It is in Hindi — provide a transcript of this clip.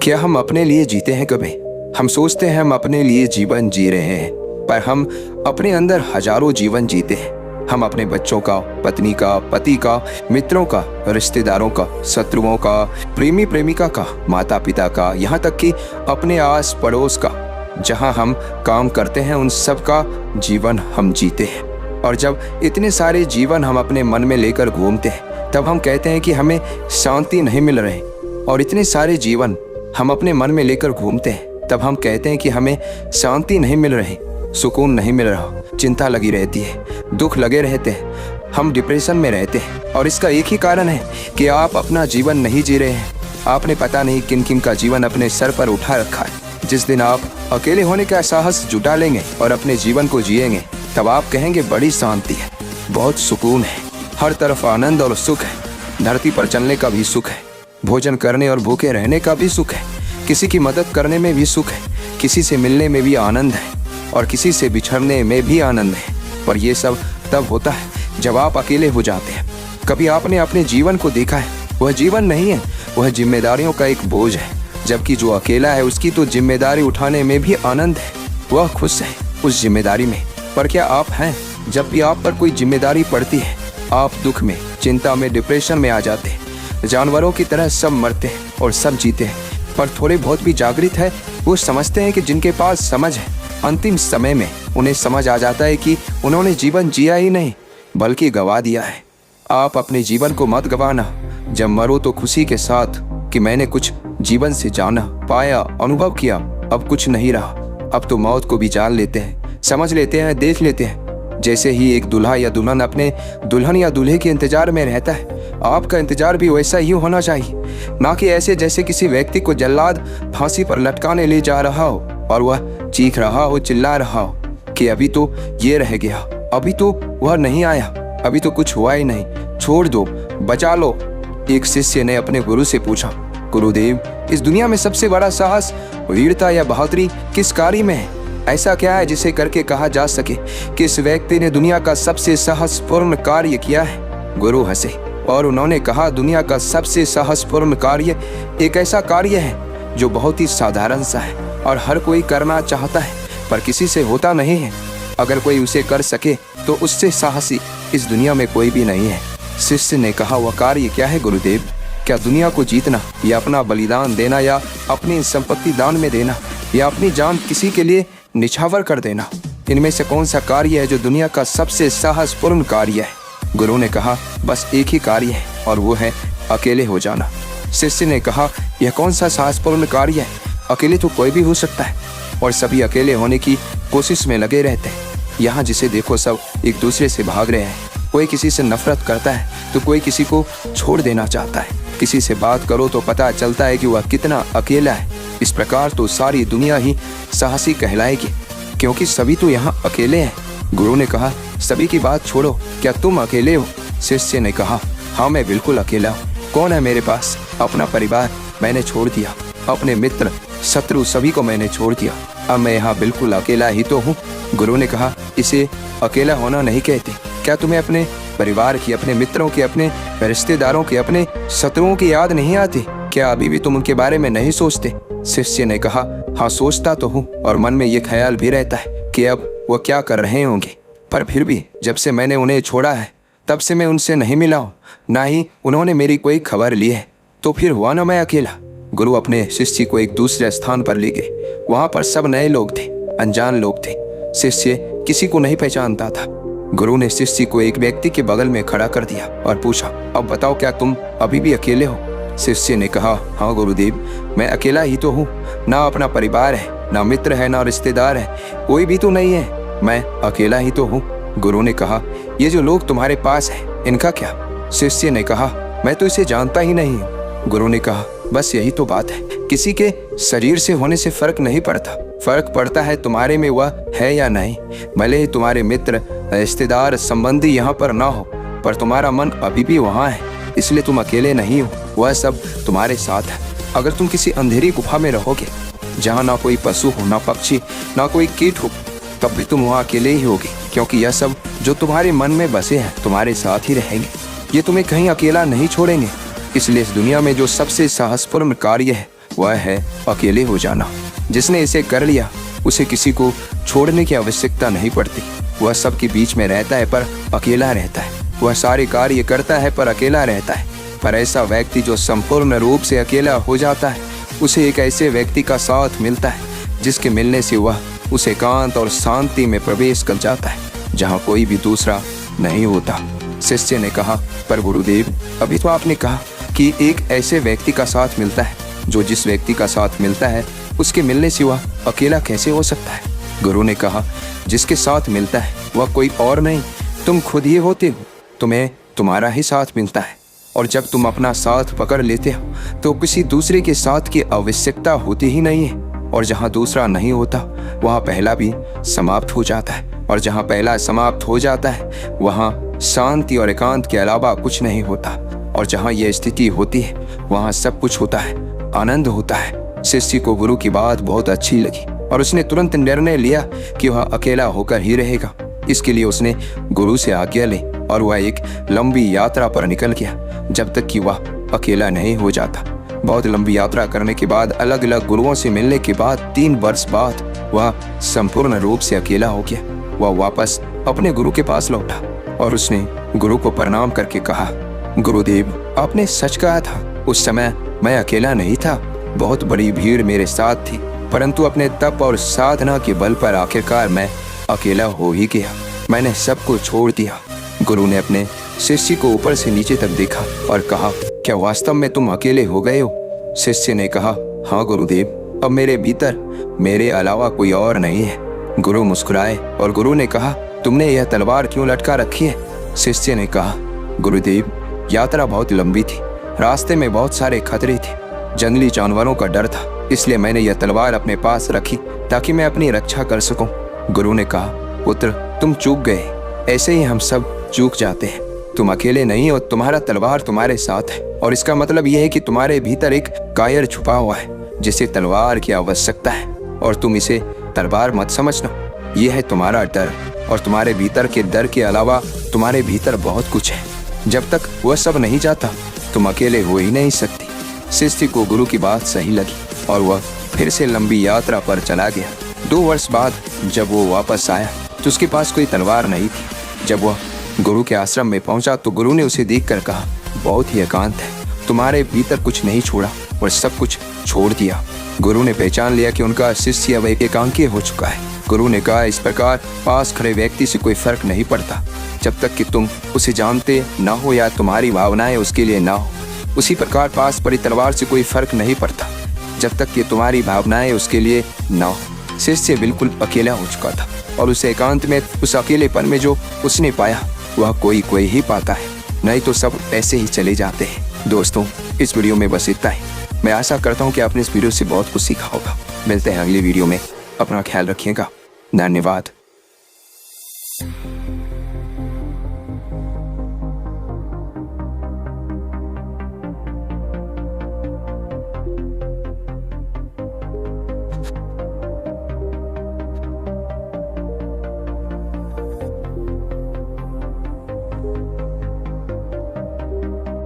क्या हम अपने लिए जीते हैं कभी? हम सोचते हैं हम अपने लिए जीवन जी रहे हैं, पर हम अपने अंदर हजारों जीवन जीते हैं। हम अपने बच्चों का, पत्नी का, पति का, मित्रों का, रिश्तेदारों का, शत्रुओं का, प्रेमी प्रेमिका का, माता पिता का, यहाँ तक कि अपने आस पड़ोस का, जहाँ हम काम करते हैं उन सब का जीवन हम जीते हैं। और जब इतने सारे जीवन हम अपने मन में लेकर घूमते हैं तब हम कहते हैं कि हमें शांति नहीं मिल रही। और इतने सारे जीवन हम अपने मन में लेकर घूमते हैं तब हम कहते हैं कि हमें शांति नहीं मिल रही, सुकून नहीं मिल रहा, चिंता लगी रहती है, दुख लगे रहते हैं, हम डिप्रेशन में रहते हैं। और इसका एक ही कारण है कि आप अपना जीवन नहीं जी रहे हैं। आपने पता नहीं किन किन का जीवन अपने सर पर उठा रखा है। जिस दिन आप अकेले होने का साहस जुटा लेंगे और अपने जीवन को जिएंगे तब आप कहेंगे बड़ी शांति है, बहुत सुकून है, हर तरफ आनंद और सुख है। धरती पर चलने का भी सुख है, भोजन करने और भूखे रहने का भी सुख है, किसी की मदद करने में भी सुख है, किसी से मिलने में भी आनंद है और किसी से बिछड़ने में भी आनंद है। पर यह सब तब होता है जब आप अकेले हो जाते हैं। कभी आपने अपने जीवन को देखा है? वह जीवन नहीं है, वह जिम्मेदारियों का एक बोझ है। जबकि जो अकेला है उसकी तो जिम्मेदारी उठाने में भी आनंद है, वह खुश है उस जिम्मेदारी में। पर क्या आप हैं? जब भी आप पर कोई जिम्मेदारी पड़ती है आप दुख में, चिंता में, डिप्रेशन में आ जाते हैं। जानवरों की तरह सब मरते हैं और सब जीते हैं। पर थोड़े बहुत भी जागृत है वो समझते हैं कि जिनके पास समझ है, अंतिम समय में उन्हें समझ आ जाता है कि उन्होंने जीवन जिया ही नहीं बल्कि गंवा दिया है। आप अपने जीवन को मत गंवाना। जब मरो तो खुशी के साथ कि मैंने कुछ जीवन से जाना, पाया, अनुभव किया। अब कुछ नहीं रहा, अब तो मौत को भी जान लेते हैं, समझ लेते हैं, देख लेते हैं। जैसे ही एक दूल्हा या दुल्हन अपने दुल्हन या दूल्हे के इंतजार में रहता है, आपका इंतजार भी वैसा ही होना चाहिए। ना कि ऐसे जैसे किसी व्यक्ति को जल्लाद फांसी पर लटकाने ले जा रहा हो और वह चीख रहा हो, चिल्ला रहा हो कि अभी तो ये रह गया, अभी तो वह नहीं आया, अभी तो कुछ हुआ ही नहीं, छोड़ दो, बचा लो। एक शिष्य ने अपने गुरु से पूछा, गुरुदेव, इस दुनिया में सबसे बड़ा साहस, वीरता या बहादुरी किस कार्य में है? ऐसा क्या है जिसे करके कहा जा सके कि इस व्यक्ति ने दुनिया का सबसे साहसपूर्ण कार्य किया है? गुरु हंसे और उन्होंने कहा, दुनिया का सबसे साहसपूर्ण कार्य एक ऐसा कार्य है जो बहुत ही साधारण सा है और हर कोई करना चाहता है पर किसी से होता नहीं है। अगर कोई उसे कर सके तो उससे साहसी इस दुनिया में कोई भी नहीं है। शिष्य ने कहा, वह कार्य क्या है गुरुदेव? क्या दुनिया को जीतना या अपना बलिदान देना या अपनी संपत्ति दान में देना या अपनी जान किसी के लिए निछावर कर देना? इनमें से कौन सा कार्य है जो दुनिया का सबसे साहसपूर्ण कार्य है? गुरु ने कहा, बस एक ही कार्य है और वो है अकेले हो जाना। शिष्य ने कहा, यह कौन सा साहसपूर्ण कार्य है? अकेले तो कोई भी हो सकता है और सभी अकेले होने की कोशिश में लगे रहते हैं। यहाँ जिसे देखो सब एक दूसरे से भाग रहे हैं। कोई किसी से नफरत करता है तो कोई किसी को छोड़ देना चाहता है। किसी से बात करो तो पता चलता है कि वह कितना अकेला है। इस प्रकार तो सारी दुनिया ही साहसी कहलाएगी क्योंकि सभी तो यहाँ अकेले हैं। गुरु ने कहा, सभी की बात छोड़ो, क्या तुम अकेले हो? शिष्य ने कहा, हाँ मैं बिल्कुल अकेला हूँ। कौन है मेरे पास? अपना परिवार मैंने छोड़ दिया, अपने मित्र, शत्रु सभी को मैंने छोड़ दिया। अब मैं यहाँ बिल्कुल अकेला ही तो हूँ। गुरु ने कहा, इसे अकेला होना नहीं कहते। क्या तुम्हें अपने परिवार की, अपने मित्रों की, अपने रिश्तेदारों की, अपने शत्रुओं की याद नहीं आती? क्या अभी भी तुम उनके बारे में नहीं सोचते? शिष्य ने कहा, हाँ सोचता तो हूँ और मन में ये ख्याल भी रहता है कि अब वो क्या कर रहे होंगे। पर फिर भी जब से मैंने उन्हें छोड़ा है तब से मैं उनसे नहीं मिला हूँ, ना ही उन्होंने मेरी कोई खबर ली है। तो फिर हुआ ना मैं अकेला। गुरु अपने शिष्य को एक दूसरे स्थान पर ले गए। वहाँ पर सब नए लोग थे, अनजान लोग थे। शिष्य किसी को नहीं पहचानता था। गुरु ने शिष्य को एक व्यक्ति के बगल में खड़ा कर दिया और पूछा, अब बताओ क्या तुम अभी भी अकेले हो? शिष्य ने कहा, हाँ गुरुदेव, मैं अकेला ही तो हूँ। ना अपना परिवार है, ना मित्र है, ना रिश्तेदार है, कोई भी तो नहीं है, मैं अकेला ही तो हूँ। गुरु ने कहा, ये जो लोग तुम्हारे पास है इनका क्या? शिष्य ने कहा, मैं तो इसे जानता ही नहीं हूँ। गुरु ने कहा, बस यही तो बात है, किसी के शरीर से होने से फर्क नहीं पड़ता। फर्क पड़ता है तुम्हारे में वह है या नहीं। भले ही तुम्हारे मित्र, रिश्तेदार, संबंधी यहाँ पर ना हो पर तुम्हारा मन अभी भी वहाँ है, इसलिए तुम अकेले नहीं हो, वह सब तुम्हारे साथ है। अगर तुम किसी अंधेरी गुफा में रहोगे जहाँ ना कोई पशु हो, ना पक्षी, ना कोई कीट हो, तब भी तुम वहाँ अकेले ही होगे क्योंकि यह सब जो तुम्हारे मन में बसे हैं तुम्हारे साथ ही रहेंगे। ये तुम्हें कहीं अकेला नहीं छोड़ेंगे। इसलिए इस दुनिया में जो सबसे साहसपूर्ण कार्य है वह है अकेले हो जाना। जिसने इसे कर लिया उसे किसी को छोड़ने की आवश्यकता नहीं पड़ती। वह सबके बीच में रहता है पर अकेला रहता है। वह सारे कार्य करता है पर अकेला रहता है। पर ऐसा व्यक्ति जो संपूर्ण रूप से अकेला हो जाता है, उसे एक ऐसे व्यक्ति का साथ मिलता है जिसके मिलने से वह उस एकांत और शांति में प्रवेश कर जाता है जहाँ कोई भी दूसरा नहीं होता। शिष्य ने कहा, पर गुरुदेव, अभी तो आपने कहा कि एक ऐसे व्यक्ति का साथ मिलता है। जो जिस व्यक्ति का साथ मिलता है उसके मिलने से वह अकेला कैसे हो सकता है? गुरु ने कहा, जिसके साथ मिलता है वह कोई और नहीं, तुम खुद ही होते हो। तुम्हें तुम्हारा ही साथ मिलता है और जब तुम अपना साथ पकड़ लेते हो तो किसी दूसरे के साथ की आवश्यकता होती ही नहीं है। और जहाँ दूसरा नहीं होता वहाँ पहला भी समाप्त हो जाता है। और जहाँ पहला समाप्त हो जाता है वहाँ शांति और एकांत के अलावा कुछ नहीं होता। और जहाँ यह स्थिति होती है वहाँ सब कुछ होता है, आनंद होता है। शिष्य को गुरु की बात बहुत अच्छी लगी और उसने तुरंत निर्णय लिया कि वह अकेला होकर ही रहेगा। इसके लिए उसने गुरु से आज्ञा ली और वह एक लंबी यात्रा पर निकल गया जब तक कि वह अकेला नहीं हो जाता। बहुत लंबी यात्रा करने के बाद, अलग अलग गुरुओं से मिलने के बाद 3 वर्ष बाद वह संपूर्ण रूप से अकेला हो गया। वह वापस अपने गुरु के पास लौटा और उसने गुरु को प्रणाम करके कहा, गुरुदेव, आपने सच कहा था। उस समय मैं अकेला नहीं था, बहुत बड़ी भीड़ मेरे साथ थी, परंतु अपने तप और साधना के बल पर आखिरकार मैं अकेला हो ही गया। मैंने सबको छोड़ दिया। गुरु ने अपने शिष्य को ऊपर से नीचे तक देखा और कहा, क्या वास्तव में तुम अकेले हो गए हो? शिष्य ने कहा, हाँ गुरुदेव, अब मेरे भीतर मेरे अलावा कोई और नहीं है। गुरु मुस्कुराए और गुरु ने कहा, तुमने यह तलवार क्यों लटका रखी है? शिष्य ने कहा, गुरुदेव, यात्रा बहुत लंबी थी, रास्ते में बहुत सारे खतरे थे, जंगली जानवरों का डर था, इसलिए मैंने यह तलवार अपने पास रखी ताकि मैं अपनी रक्षा कर सकूं। गुरु ने कहा, पुत्र, तुम चूक गए। ऐसे ही हम सब चूक जाते हैं। तुम अकेले नहीं हो, तुम्हारा तलवार तुम्हारे साथ है और इसका मतलब यह है कि तुम्हारे भीतर एक कायर छुपा हुआ है जिसे तलवार की आवश्यकता है और तुम इसे तलवार मत समझना। यह है तुम्हारा डर और तुम्हारे भीतर के डर के अलावा तुम्हारे भीतर बहुत कुछ है। जब तक वह सब नहीं जाता तुम अकेले हो ही नहीं सकती। शिष्य को गुरु की बात सही लगी और वह फिर से लंबी यात्रा पर चला गया। 2 वर्ष बाद जब वो वापस आया तो उसके पास कोई तलवार नहीं थी। जब वह गुरु के आश्रम में पहुंचा तो गुरु ने उसे देखकर कहा, बहुत ही एकांत है, तुम्हारे भीतर कुछ नहीं छोड़ा और सब कुछ छोड़ दिया। गुरु ने पहचान लिया कि उनका शिष्य अब एकांकी हो चुका है। गुरु ने कहा, इस प्रकार पास खड़े व्यक्ति से कोई फर्क नहीं पड़ता जब तक कि तुम उसे जानते ना हो या तुम्हारी भावनाएं उसके लिए ना हो। उसी प्रकार पास पड़ी तलवार से कोई फर्क नहीं पड़ता जब तक कि तुम्हारी भावनाएं उसके लिए ना हो। शिष्य बिल्कुल अकेला हो चुका था और उस एकांत में, उस अकेलेपन में जो उसने पाया वह कोई ही पाता है, नहीं तो सब ऐसे ही चले जाते हैं। दोस्तों, इस वीडियो में बस इतना ही। मैं आशा करता हूँ कि आपने इस वीडियो से बहुत कुछ सीखा होगा। मिलते हैं अगली वीडियो में। अपना ख्याल रखिएगा। धन्यवाद।